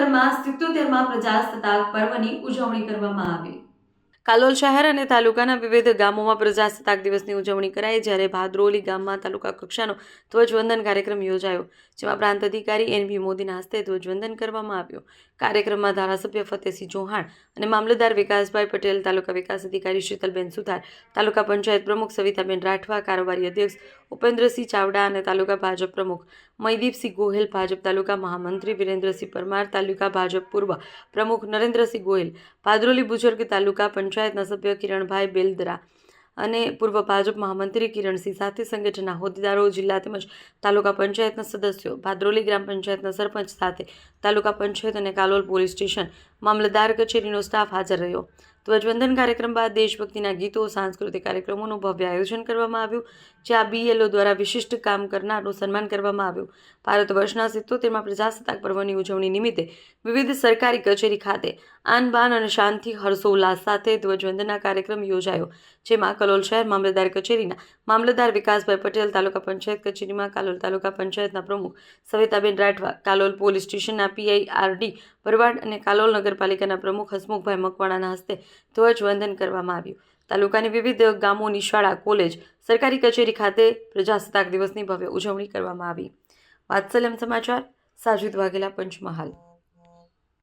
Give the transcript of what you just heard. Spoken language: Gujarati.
જિલ્લાભરમાં 77માં પ્રજાસત્તાક પર્વની ઉજવણી કરવામાં આવી। કાલોલ શહેર અને તાલુકાના વિવિધ ગામોમાં પ્રજાસત્તાક દિવસની ઉજવણી કરાઈ, જ્યારે ભાદરોલી ગામમાં તાલુકા કક્ષાનો ધ્વજવંદન કાર્યક્રમ યોજાયો, જેમાં પ્રાંત અધિકારી એન.વી. મોદીના હસ્તે ધ્વજવંદન કરવામાં આવ્યું। કાર્યક્રમમાં ધારાસભ્ય ફતેહસિંહ ચૌહાણ અને મામલતદાર વિકાસભાઈ પટેલ, તાલુકા વિકાસ અધિકારી શીતલબેન સુથાર, તાલુકા પંચાયત પ્રમુખ સવિતાબેન રાઠવા, કારોબારી અધ્યક્ષ ઉપેન્દ્રસિંહ ચાવડા અને તાલુકા ભાજપ પ્રમુખ મયદીપસિંહ ગોહિલ, ભાજપ તાલુકા મહામંત્રી વિરેન્દ્રસિંહ પરમાર, તાલુકા ભાજપ પૂર્વ પ્રમુખ નરેન્દ્રસિંહ ગોહિલ, ભાદરોલી બુજુર્ગ તાલુકા પંચાયતના સભ્ય કિરણભાઈ બેલદરા અને પૂર્વ ભાજપ મહામંત્રી કિરણસિંહ સાથે સંગઠનના હોદ્દેદારો, જિલ્લા તેમજ તાલુકા પંચાયતના સદસ્યો, ભાદરોલી ગ્રામ પંચાયતના સરપંચ સાથે તાલુકા પંચાયત અને કાલોલ પોલીસ સ્ટેશન, મામલતદાર કચેરીનો સ્ટાફ હાજર રહ્યો। ધ્વજવંદન કાર્યક્રમ બાદ દેશભક્તિના ગીતો, સાંસ્કૃતિક કાર્યક્રમોનું ભવ્ય આયોજન કરવામાં આવ્યું, જ્યાં BLO દ્વારા વિશિષ્ટ કામ કરનારનું સન્માન કરવામાં આવ્યું। ભારત વર્ષના 77માં પ્રજાસત્તાક પર્વની ઉજવણી નિમિત્તે વિવિધ સરકારી કચેરી ખાતે આન બાન અને શાંતિ હર્ષોલ્લાસ સાથે ધ્વજવંદનના કાર્યક્રમ યોજાયો, જેમાં કલોલ શહેર મામલતદાર કચેરીના મામલતદાર વિકાસભાઈ પટેલ, તાલુકા પંચાયત કચેરીમાં કાલોલ તાલુકા પંચાયતના પ્રમુખ સવિતાબેન રાઠવા, કાલોલ પોલીસ સ્ટેશનના PIRD ભરવાડ અને કાલોલ નગરપાલિકાના પ્રમુખ હસમુખભાઈ મકવાણાના હસ્તે ધ્વજવંદન કરવામાં આવ્યું। તાલુકાની વિવિધ ગામોની શાળા, કોલેજ, સરકારી કચેરી ખાતે પ્રજાસત્તાક દિવસની ભવ્ય ઉજવણી કરવામાં આવી। વાત્સલ્યમ સમાચાર, સાજિદ વાઘેલા, પંચમહાલ।